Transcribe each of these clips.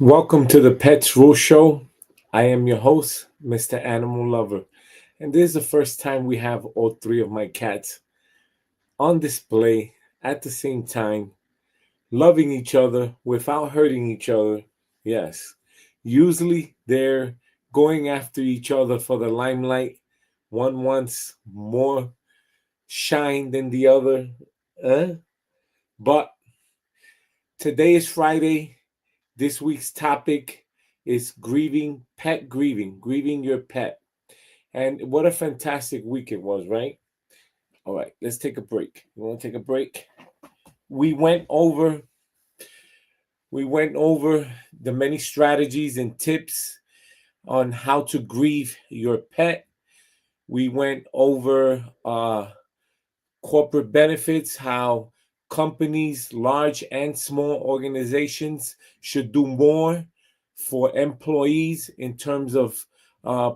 Welcome to the Pets Rule Show. I am your host, Mr. Animal Lover, and this is the first time we have all three of my cats on display at the same time, loving each other without hurting each other. Yes, usually they're going after each other for the limelight. One wants more shine than the other. But today is Friday. This week's topic is grieving your pet. And what a fantastic week it was, right? All right, let's take a break. You want to take a break? We went over the many strategies and tips on how to grieve your pet. We went over corporate benefits, how companies, large and small organizations, should do more for employees in terms of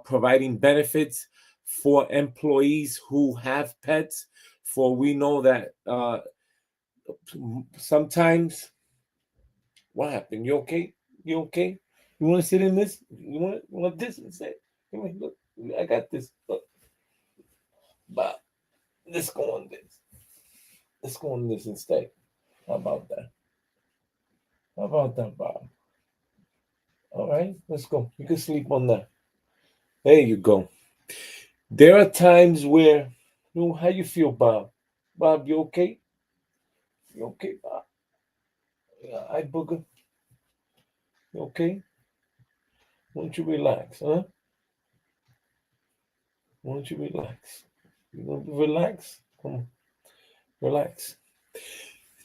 providing benefits for employees who have pets. For we know that sometimes, what happened? You okay? You okay? You want to sit in this? You want this instead? Look, I got this. Look, Bob, let's go on this. Let's go on this instead. How about that? How about that, Bob? All right, let's go. You can sleep on that. There you go. There are times where, how you feel, Bob? Bob, you okay? You okay, Bob? Yeah, I booger. You okay? Why don't you relax, huh? Why don't you relax? You want to relax? Come on, relax.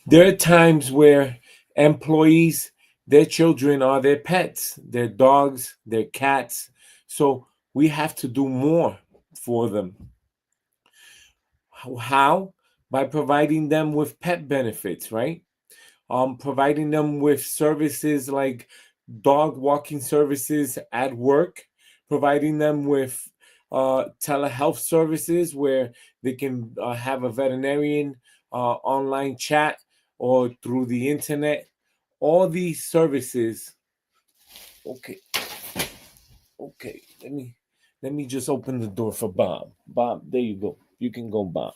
There are times where employees, their children are their pets, their dogs, their cats. So we have to do more for them. How? By providing them with pet benefits, right? Providing them with services like dog walking services at work, providing them with telehealth services where they can have a veterinarian online chat or through the internet. All these services. Okay, okay. Let me just open the door for Bob. Bob, there you go. You can go, Bob.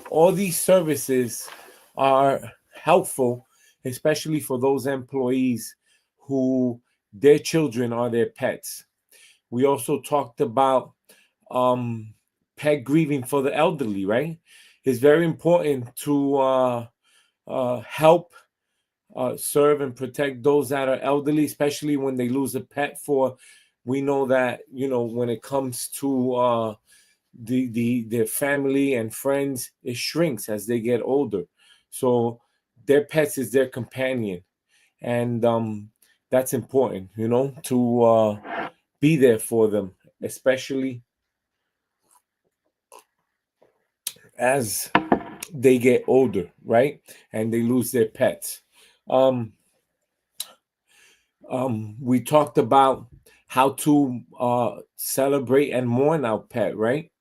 All these services are helpful, especially for those employees who their children are their pets. We also talked about pet grieving for the elderly, right? It's very important to help serve and protect those that are elderly, especially when they lose a pet. For we know that when it comes to their family and friends, it shrinks as they get older. So their pets is their companion, and that's important, to be there for them, especially as they get older, right? And they lose their pets. Um, we talked about how to celebrate and mourn our pet, right?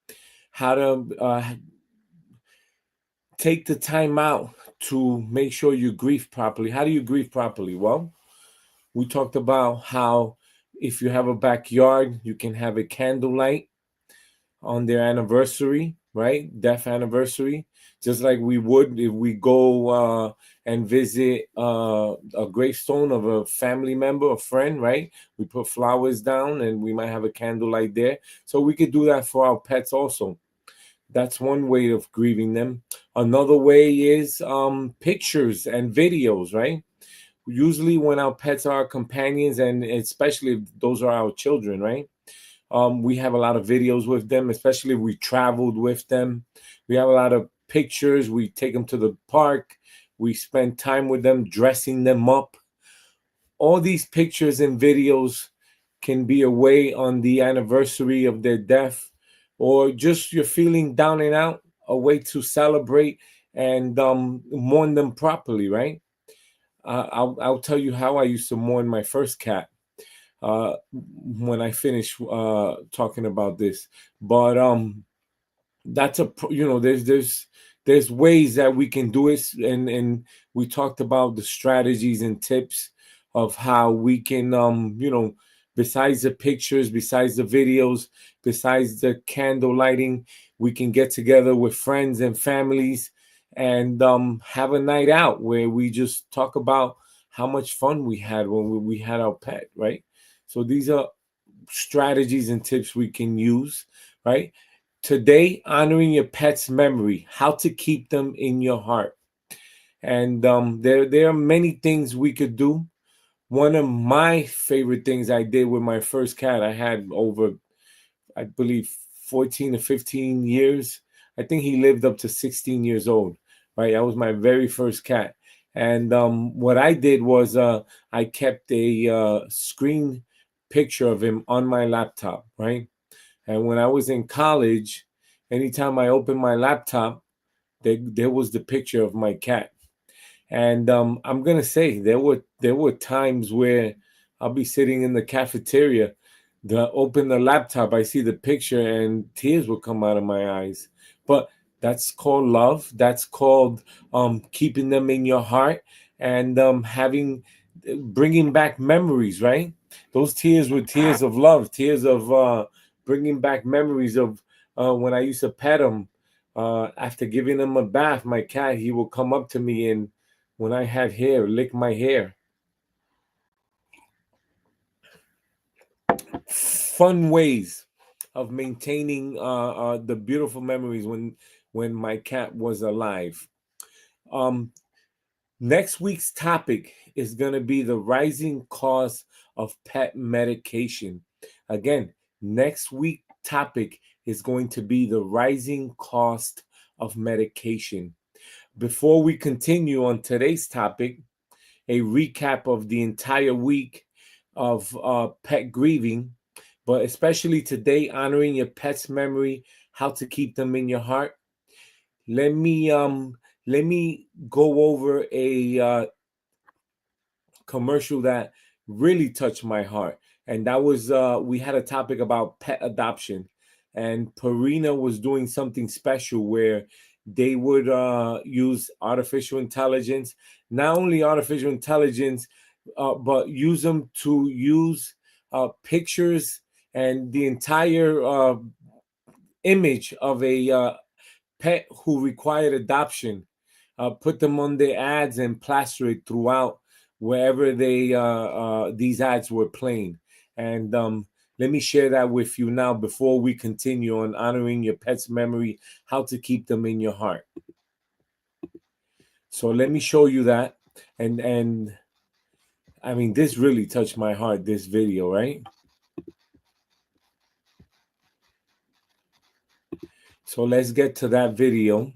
How to take the time out to make sure you grieve properly. How do you grieve properly? Well, we talked about how if you have a backyard, you can have a candlelight on their anniversary, right? Death anniversary, just like we would if we go and visit a gravestone of a family member, a friend, right? We put flowers down and we might have a candlelight there. So we could do that for our pets also. That's one way of grieving them. Another way is pictures and videos, right? Usually when our pets are our companions, and especially if those are our children, right? We have a lot of videos with them, especially if we traveled with them. We have a lot of pictures. We take them to the park. We spend time with them, dressing them up. All these pictures and videos can be a way on the anniversary of their death, or just you're feeling down and out, a way to celebrate and mourn them properly, right? I'll tell you how I used to mourn my first cat when I finish talking about this. But that's there's ways that we can do it, and we talked about the strategies and tips of how we can, besides the pictures, besides the videos, besides the candle lighting, we can get together with friends and families and have a night out where we just talk about how much fun we had when we had our pet, right? So these are strategies and tips we can use, right? Today, honoring your pet's memory, how to keep them in your heart. And there are many things we could do. One of my favorite things I did with my first cat, I had over, I believe, 14 to 15 years. I think he lived up to 16 years old, right? That was my very first cat. And what I did was I kept a screen picture of him on my laptop, right? And when I was in college, anytime I opened my laptop, there was the picture of my cat. And I'm gonna say there were times where I'll be sitting in the cafeteria, open the laptop, I see the picture, and tears will come out of my eyes. But that's called love. That's called keeping them in your heart and bringing back memories. Right? Those tears were tears of love, tears of bringing back memories of when I used to pet him. After giving him a bath, my cat, he will come up to me and when I had hair, lick my hair. Fun ways of maintaining the beautiful memories when my cat was alive. Um, Next week's topic is going to be the rising cost of pet medication. Again, next week's topic is going to be the rising cost of medication. Before we continue on today's topic, a recap of the entire week of pet grieving, but especially today, honoring your pet's memory, how to keep them in your heart. Let me go over a commercial that really touched my heart, and that was we had a topic about pet adoption, and Purina was doing something special where they would use artificial intelligence, not only artificial intelligence, but use them to use pictures and the entire image of a pet who required adoption, put them on their ads and plaster it throughout wherever these ads were playing. And let me share that with you now before we continue on honoring your pet's memory, how to keep them in your heart. So let me show you that. And I mean, this really touched my heart, this video, right? So let's get to that video.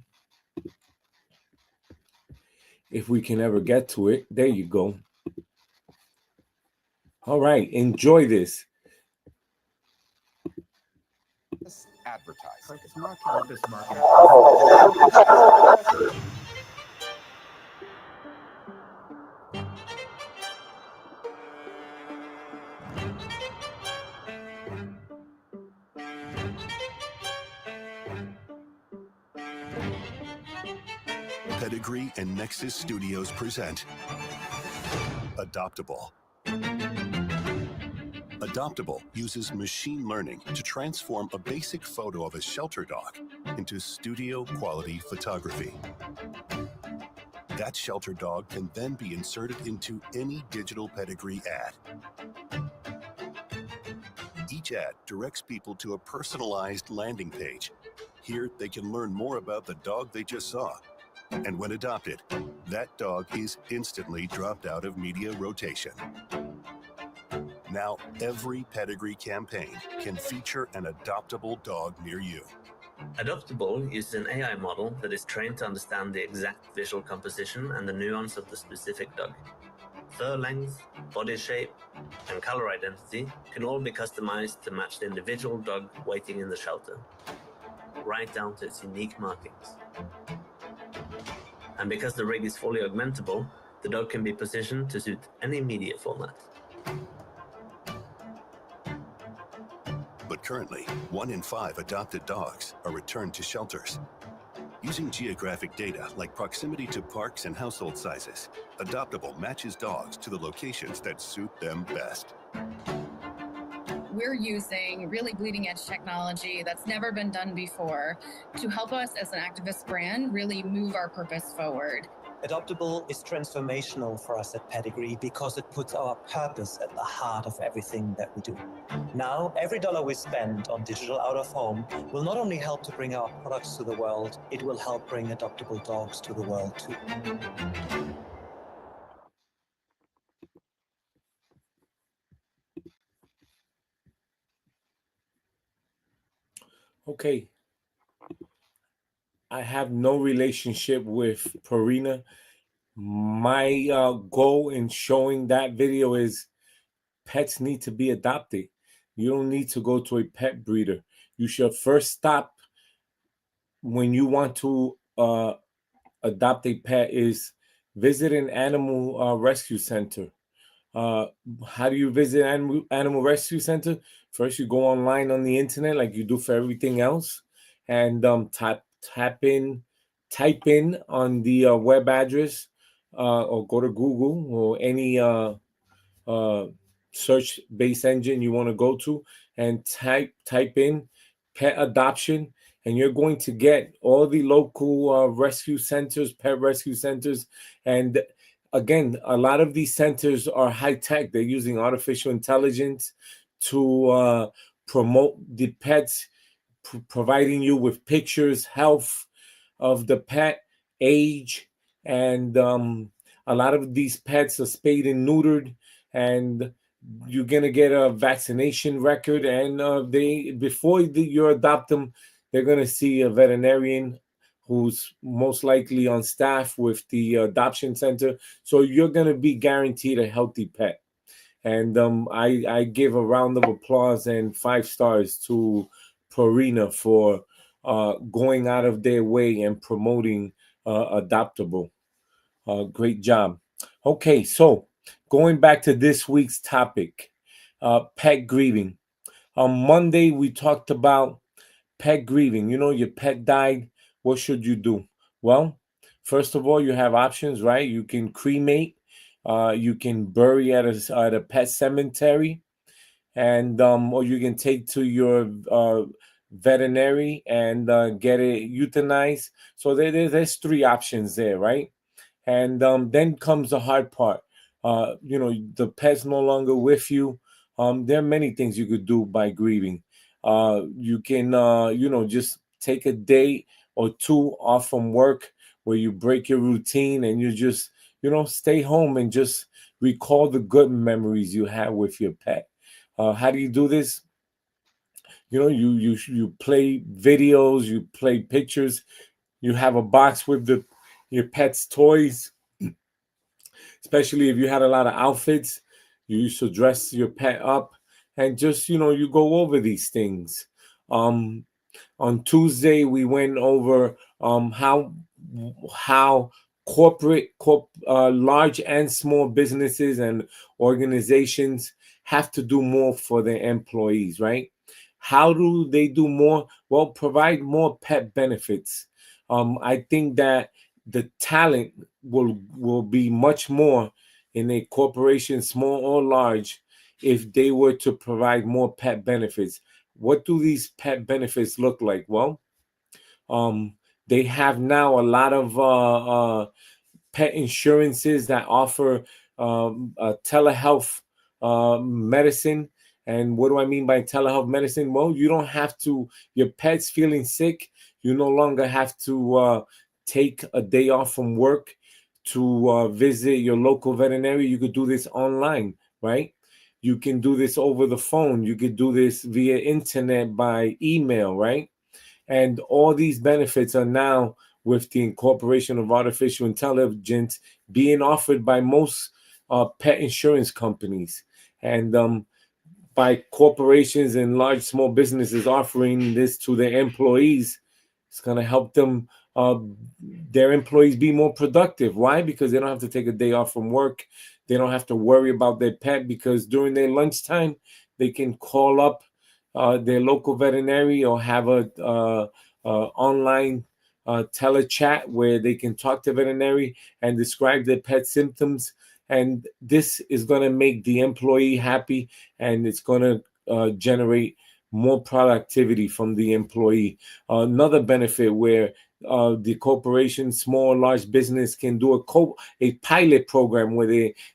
If we can ever get to it. There you go. All right, enjoy this. Advertise. Purpose marketing. Pedigree and Nexus Studios present Adoptable. Adoptable uses machine learning to transform a basic photo of a shelter dog into studio-quality photography. That shelter dog can then be inserted into any digital pedigree ad. Each ad directs people to a personalized landing page. Here, they can learn more about the dog they just saw. And when adopted, that dog is instantly dropped out of media rotation. Now, every pedigree campaign can feature an adoptable dog near you. Adoptable uses an AI model that is trained to understand the exact visual composition and the nuance of the specific dog. Fur length, body shape, and color identity can all be customized to match the individual dog waiting in the shelter, right down to its unique markings. And because the rig is fully augmentable, the dog can be positioned to suit any media format. But currently, 1 in 5 adopted dogs are returned to shelters. Using geographic data like proximity to parks and household sizes, Adoptable matches dogs to the locations that suit them best. We're using really bleeding edge technology that's never been done before to help us as an activist brand really move our purpose forward. Adoptable is transformational for us at Pedigree because it puts our purpose at the heart of everything that we do. Now, every dollar we spend on digital out of home will not only help to bring our products to the world, it will help bring adoptable dogs to the world too. Okay. I have no relationship with Purina. My goal in showing that video is pets need to be adopted. You don't need to go to a pet breeder. You should first stop when you want to adopt a pet is visit an animal rescue center. How do you visit animal rescue center? First, you go online on the internet like you do for everything else, and type in on the web address, or go to Google or any search-based engine you want to go to, and type in pet adoption, and you're going to get all the local rescue centers, pet rescue centers, and again, a lot of these centers are high tech. They're using artificial intelligence to promote the pets, providing you with pictures, health of the pet, age, and a lot of these pets are spayed and neutered, and you're gonna get a vaccination record. And you adopt them, they're gonna see a veterinarian who's most likely on staff with the adoption center. So you're going to be guaranteed a healthy pet. And I give a round of applause and 5 stars to Purina for going out of their way and promoting Adoptable. Great job. Okay, so going back to this week's topic, pet grieving. On Monday, we talked about pet grieving. You know, your pet died. What should you do? Well, first of all, you have options, right? You can cremate, you can bury at a pet cemetery, and or you can take to your veterinary and get it euthanized. So there's 3 options there, right? And then comes the hard part. You know, the pet's no longer with you. There are many things you could do by grieving. You can, just take a day or 2 off from work where you break your routine and you just, stay home and just recall the good memories you had with your pet. How do you do this? You play videos, you play pictures, you have a box with your pet's toys, especially if you had a lot of outfits. You used to dress your pet up and just, you go over these things. On Tuesday, we went over how large and small businesses and organizations have to do more for their employees, right? How do they do more? Well, provide more pet benefits. I think that the talent will be much more in a corporation, small or large, if they were to provide more pet benefits. What do these pet benefits look like? Well, they have now a lot of pet insurances that offer telehealth medicine. And what do I mean by telehealth medicine? Well, you don't have to, your pet's feeling sick, you no longer have to take a day off from work to visit your local veterinary. You could do this online, right? You can do this over the phone. You could do this via internet, by email, right? And all these benefits are now, with the incorporation of artificial intelligence, being offered by most pet insurance companies. And by corporations and large small businesses offering this to their employees, it's going to help them, their employees, be more productive. Why? Because they don't have to take a day off from work. They don't have to worry about their pet, because during their lunchtime, they can call up their local veterinary or have a online telechat where they can talk to veterinary and describe their pet symptoms. And this is going to make the employee happy, and it's going to generate more productivity from the employee. Another benefit where the corporation, small, large business can do a pilot program where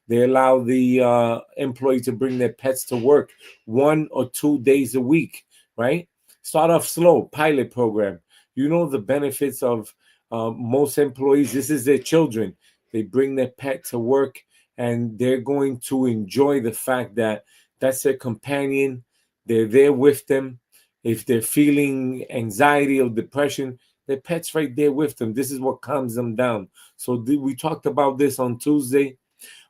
they allow the employee to bring their pets to work 1 or 2 days a week, right? Start off slow, pilot program. You know the benefits of most employees. This is their children. They bring their pet to work, and they're going to enjoy the fact that that's their companion. They're there with them. If they're feeling anxiety or depression, their pet's right there with them. This is what calms them down. So we talked about this on Tuesday.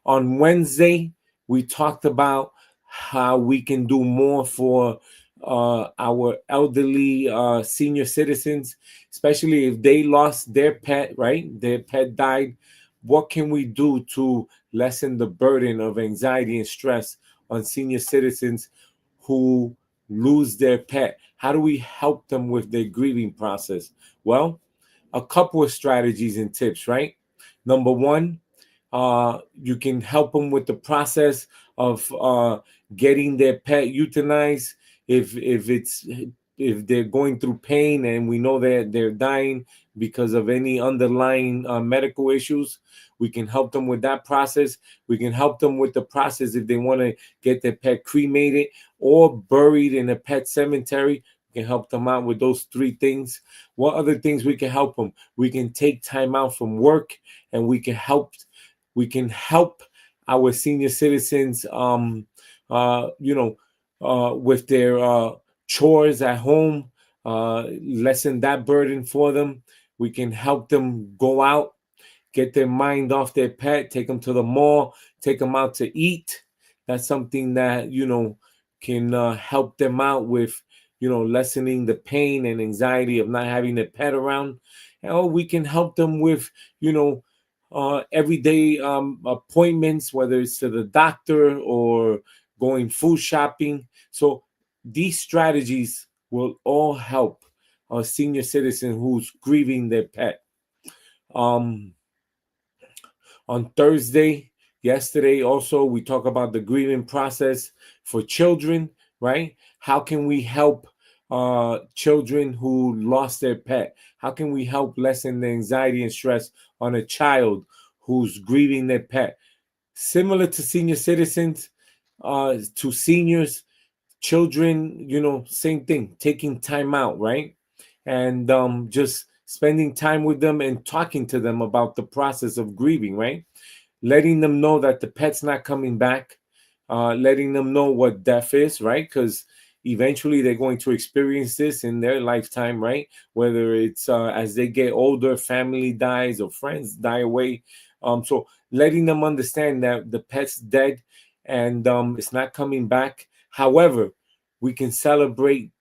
On Wednesday, we talked about how we can do more for our elderly senior citizens, especially if they lost their pet, right? Their pet died. What can we do to lessen the burden of anxiety and stress on senior citizens who lose their pet? How do we help them with their grieving process? Well, a couple of strategies and tips, right? Number one, you can help them with the process of getting their pet euthanized if they're going through pain and we know that they're dying because of any underlying medical issues. We can help them with that process. We can help them with the process if they want to get their pet cremated or buried in a pet cemetery. We can help them out with those 3 things. What other things we can help them? We can take time out from work, and we can help our senior citizens with their chores at home, lessen that burden for them. We can help them go out, get their mind off their pet, take them to the mall, take them out to eat. That's something that can help them out with lessening the pain and anxiety of not having their pet around. Or we can help them with everyday appointments, whether it's to the doctor or going food shopping. So these strategies will all help a senior citizen who's grieving their pet. On Thursday, yesterday, also, we talk about the grieving process for children, right? How can we help children who lost their pet? How can we help lessen the anxiety and stress on a child who's grieving their pet? Similar to senior citizens, to seniors, children, same thing, taking time out, right? And just spending time with them and talking to them about the process of grieving, right? Letting them know that the pet's not coming back, letting them know what death is, right? Because eventually they're going to experience this in their lifetime, right? Whether it's as they get older, family dies or friends die away. So letting them understand that the pet's dead and it's not coming back. However, we can celebrate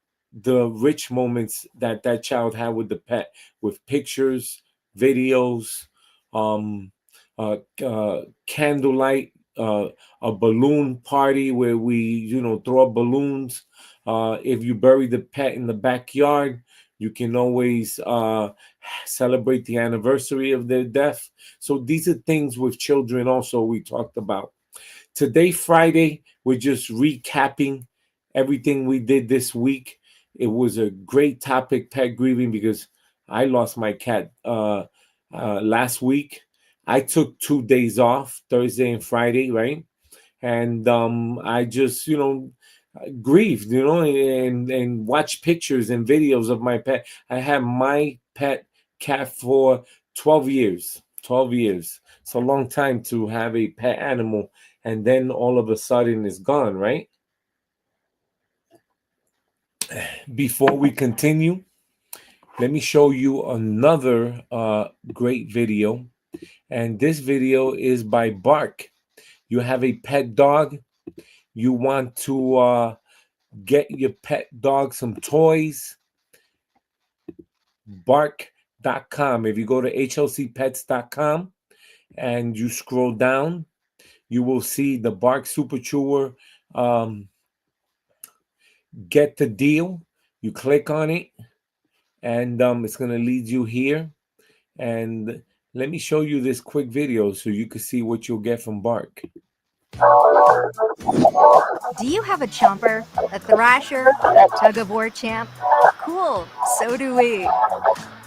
the rich moments that that child had with the pet, with pictures, videos, candlelight, a balloon party where we, throw up balloons. If you bury the pet in the backyard, you can always celebrate the anniversary of their death. So these are things with children also we talked about. Today, Friday, we're just recapping everything we did this week. It was a great topic, pet grieving, because I lost my cat last week. I took 2 days off, Thursday and Friday, right? And I just, grieved, and watched pictures and videos of my pet. I had my pet cat for 12 years. 12 years. It's a long time to have a pet animal, and then all of a sudden it's gone, right? Before we continue, let me show you another great video. And this video is by Bark. You have a pet dog. You want to get your pet dog some toys. Bark.com. If you go to hlcpets.com and you scroll down, you will see the Bark Super Chewer Get the Deal. You click on it, and it's going to lead you here. And let me show you this quick video so you can see what you'll get from Bark. Do you have a chomper, a thrasher, a tug-of-war champ? Cool, so do we.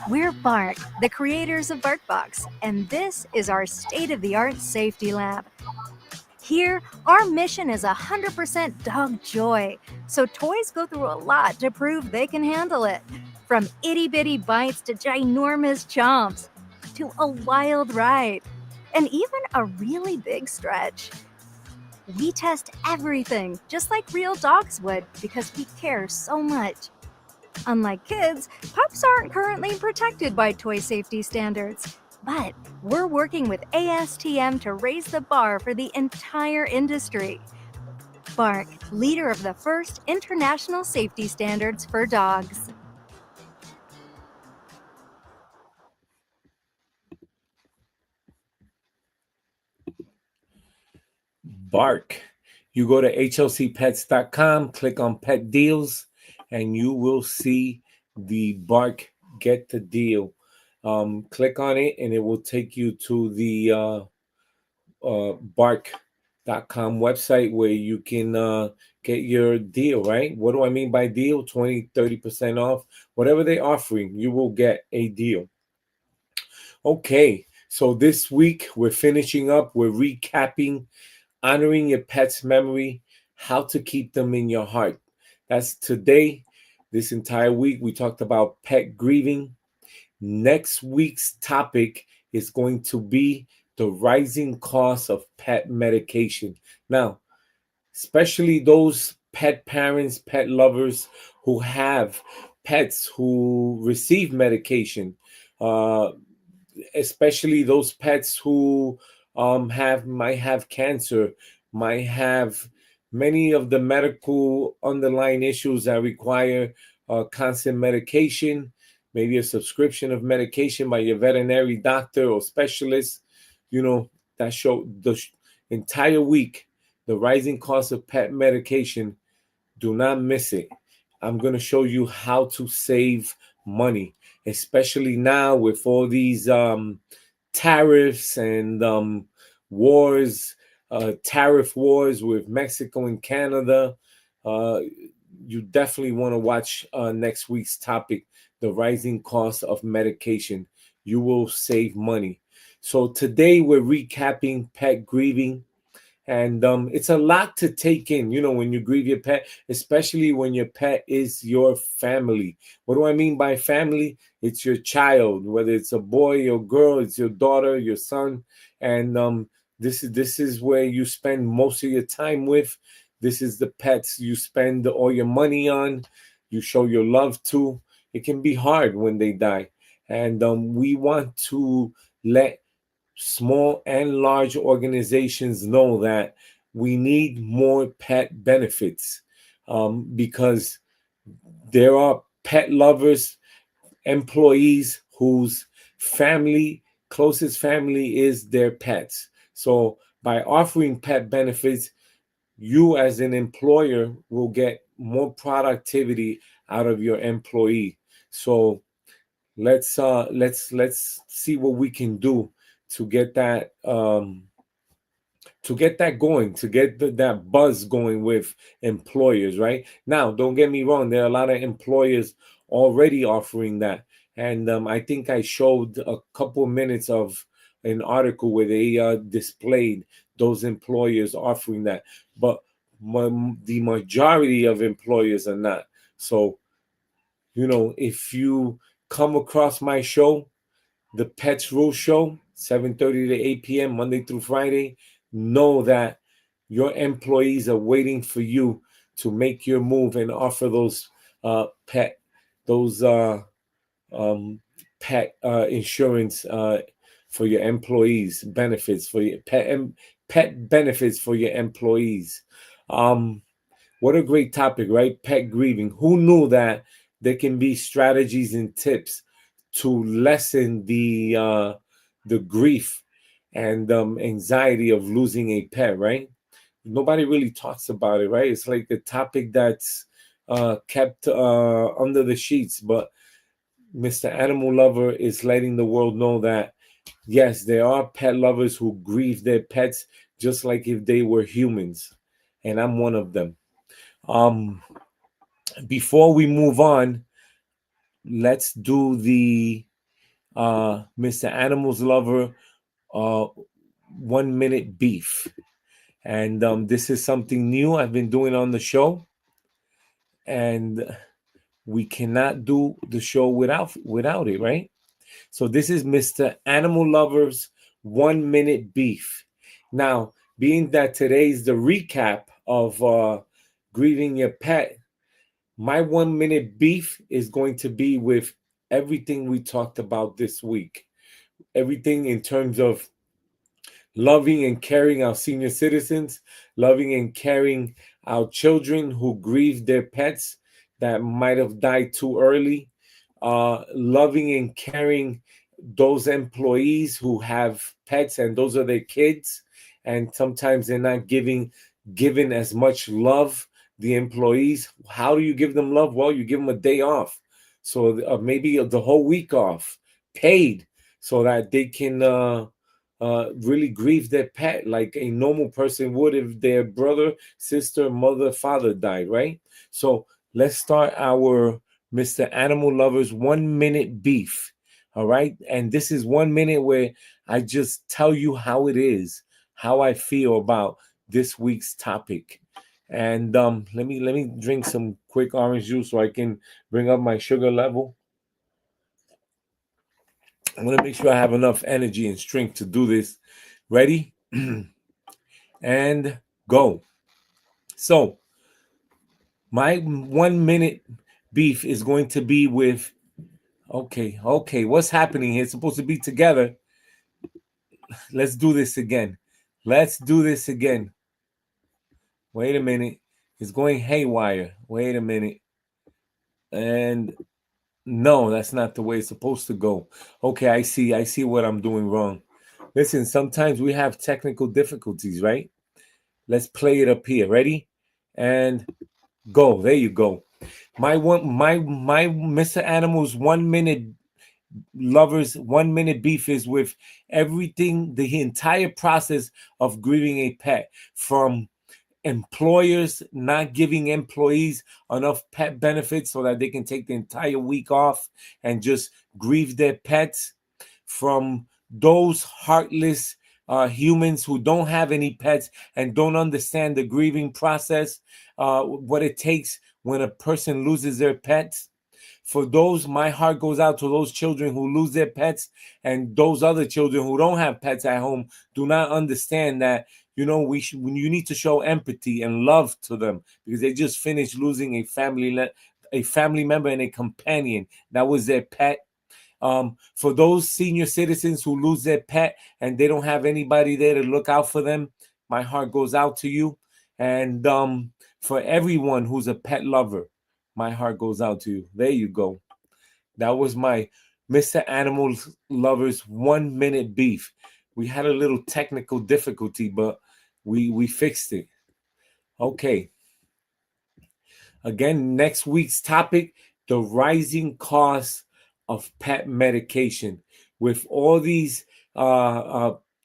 We're Bark, the creators of BarkBox, and this is our state-of-the-art safety lab. Here, our mission is 100% dog joy, so toys go through a lot to prove they can handle it. From itty-bitty bites to ginormous chomps, to a wild ride, and even a really big stretch. We test everything, just like real dogs would, because we care so much. Unlike kids, pups aren't currently protected by toy safety standards. But we're working with ASTM to raise the bar for the entire industry. Bark, leader of the first international safety standards for dogs. Bark. You go to hlcpets.com, click on pet deals, and you will see the Bark Get the Deal. Click on it and it will take you to the bark.com website where you can get your deal, right? What do I mean by deal? 20-30% off. Whatever they're offering, you will get a deal. Okay, so this week we're finishing up. We're recapping honoring your pet's memory, how to keep them in your heart. That's today. This entire week, we talked about pet grieving. Next week's topic is going to be the rising cost of pet medication. Now, especially those pet parents, pet lovers who have pets who receive medication, especially those pets who might have cancer, might have many of the medical underlying issues that require constant medication, maybe a subscription of medication by your veterinary doctor or specialist. You know, that show the entire week, the rising cost of pet medication. Do not miss it. I'm going to show you how to save money, especially now with all these tariffs and wars, tariff wars with Mexico and Canada. You definitely want to watch next week's topic, the rising cost of medication. You will save money. So today we're recapping pet grieving. And it's a lot to take in, you know, when you grieve your pet, especially when your pet is your family. What do I mean by family? It's your child, whether it's a boy or girl, it's your daughter, your son. And this is where you spend most of your time with. This is the pets you spend all your money on, you show your love to. It can be hard when they die. And we want to let small and large organizations know that we need more pet benefits because there are pet lovers, employees whose closest family is their pets. So by offering pet benefits, you as an employer will get more productivity out of your employee. So let's see what we can do to get that going, to get that buzz going with employers. Right now, don't get me wrong, there are a lot of employers already offering that, and I think I showed a couple of minutes of an article where they displayed those employers offering that, but the majority of employers are not. So, you know, if you come across my show, the Pets Rule Show, 7:30 to 8 p.m. Monday through Friday, know that your employees are waiting for you to make your move and offer those pet insurance for your employees, benefits for your pet benefits for your employees. What a great topic, right? Pet grieving. Who knew that there can be strategies and tips to lessen the grief and anxiety of losing a pet, right? Nobody really talks about it, right? It's like a topic that's kept under the sheets, but Mr. Animal Lover is letting the world know that, yes, there are pet lovers who grieve their pets just like if they were humans. And I'm one of them. Before we move on, let's do the Mr. Animals Lover 1 minute beef. And this is something new I've been doing on the show. And we cannot do the show without it, right? So this is Mr. Animal Lover's 1 minute beef. Now, being that today's the recap of grieving your pet, my 1 minute beef is going to be with everything we talked about this week. Everything in terms of loving and caring our senior citizens, loving and caring our children who grieve their pets that might have died too early, loving and caring those employees who have pets and those are their kids, and sometimes they're not given as much love. The employees, how do you give them love? Well, you give them a day off, so maybe the whole week off, paid, so that they can really grieve their pet like a normal person would if their brother, sister, mother, father died, right? So let's start our Mr. Animal Lover's 1 minute beef. All right. And this is 1 minute where I just tell you how it is, how I feel about this week's topic. And let me drink some quick orange juice so I can bring up my sugar level. I'm going to make sure I have enough energy and strength to do this. Ready? And go. So, my 1 minute beef is going to be with, okay, what's happening here? It's supposed to be together. Let's do this again. Wait a minute. It's going haywire. Wait a minute. And no, that's not the way it's supposed to go. Okay, I see what I'm doing wrong. Listen, sometimes we have technical difficulties, right? Let's play it up here. Ready? And go. There you go. My Mr. Animal's 1 minute lovers 1 minute beef is with everything, the entire process of grieving a pet, from employers not giving employees enough pet benefits so that they can take the entire week off and just grieve their pets, from those heartless humans who don't have any pets and don't understand the grieving process, what it takes when a person loses their pets. For those, my heart goes out to those children who lose their pets, and those other children who don't have pets at home do not understand that, you need to show empathy and love to them because they just finished losing a family member and a companion that was their pet. For those senior citizens who lose their pet and they don't have anybody there to look out for them, my heart goes out to you. And for everyone who's a pet lover, my heart goes out to you. There you go. That was my Mr. Animal Lover's 1 minute beef. We had a little technical difficulty, but we fixed it. Okay. Again, next week's topic, the rising cost of pet medication. With all these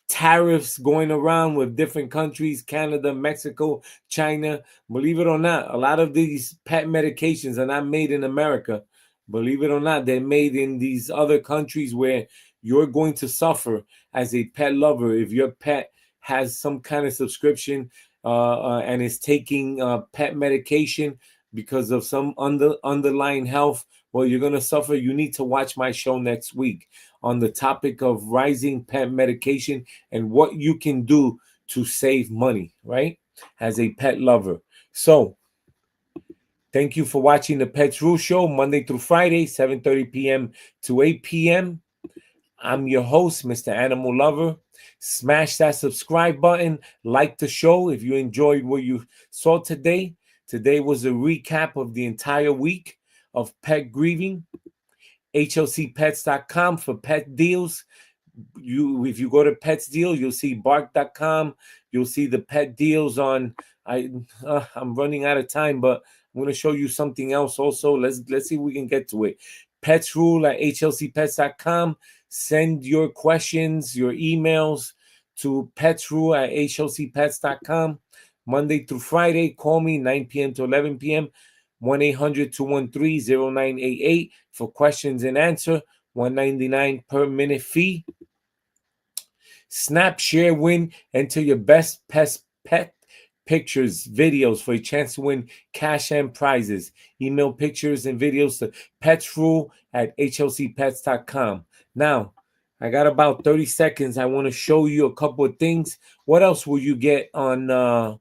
tariffs going around with different countries, Canada, Mexico, China, believe it or not, a lot of these pet medications are not made in America. Believe it or not, they're made in these other countries where you're going to suffer as a pet lover if your pet has some kind of subscription and is taking pet medication because of some underlying health. Well, you're going to suffer. You need to watch my show next week on the topic of rising pet medication and what you can do to save money, right? As a pet lover. So, thank you for watching the Pets Rule Show, Monday through Friday, 7:30 p.m. to 8 p.m. I'm your host, Mr. Animal Lover. Smash that subscribe button. Like the show if you enjoyed what you saw today. Today was a recap of the entire week of pet grieving. HLCpets.com for pet deals. If you go to Pets Deal, you'll see bark.com. You'll see the pet deals on. I'm running out of time, but I'm going to show you something else also. Let's see if we can get to it. petsrule@hlcpets.com. Send your questions, your emails to petsrule@hlcpets.com. Monday through Friday, call me 9 p.m. to 11 p.m. 1-800-213-0988 for questions and answer. $1.99 per minute fee. Snap, share, win, enter your best pet pictures, videos for a chance to win cash and prizes. Email pictures and videos to petsrule@hlcpets.com. Now, I got about 30 seconds. I want to show you a couple of things. What else will you get on by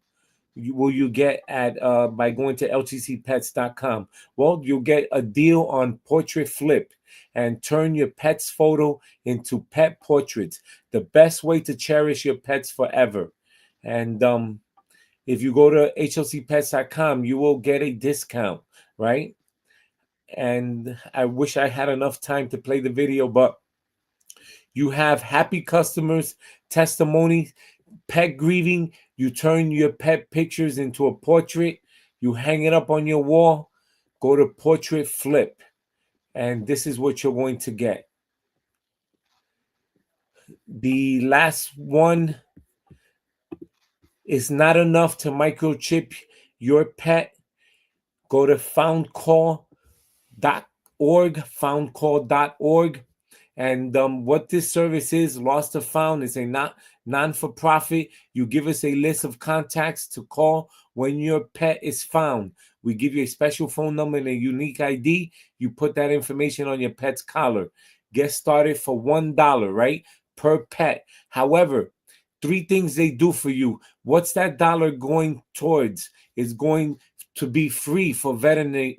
going to ltcpets.com? Well, you'll get a deal on portrait flip and turn your pet's photo into pet portraits. The best way to cherish your pets forever. And if you go to hlcpets.com, you will get a discount, right? And I wish I had enough time to play the video, but you have happy customers, testimonies, pet grieving. You turn your pet pictures into a portrait. You hang it up on your wall. Go to portrait flip. And this is what you're going to get. The last one is not enough to microchip your pet. Go to foundcall.org, foundcall.org. And what this service is, Lost to Found, is a non-for-profit. You give us a list of contacts to call when your pet is found. We give you a special phone number and a unique ID. You put that information on your pet's collar. Get started for $1, right, per pet. However, 3 things they do for you. What's that dollar going towards? It's going to be free for veterans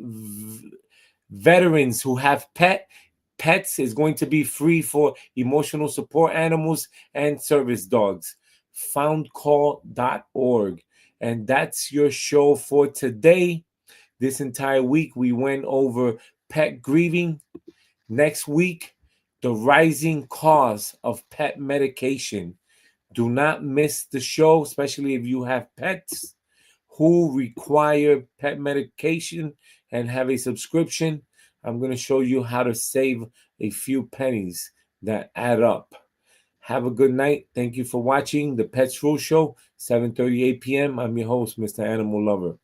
who have pets. Is going to be free for emotional support animals and service dogs. Foundcall.org. And that's your show for today. This entire week, we went over pet grieving. Next week, the rising cost of pet medication. Do not miss the show, especially if you have pets who require pet medication and have a subscription. I'm going to show you how to save a few pennies that add up. Have a good night. Thank you for watching the Pets Rule Show, 7:38 p.m. I'm your host, Mr. Animal Lover.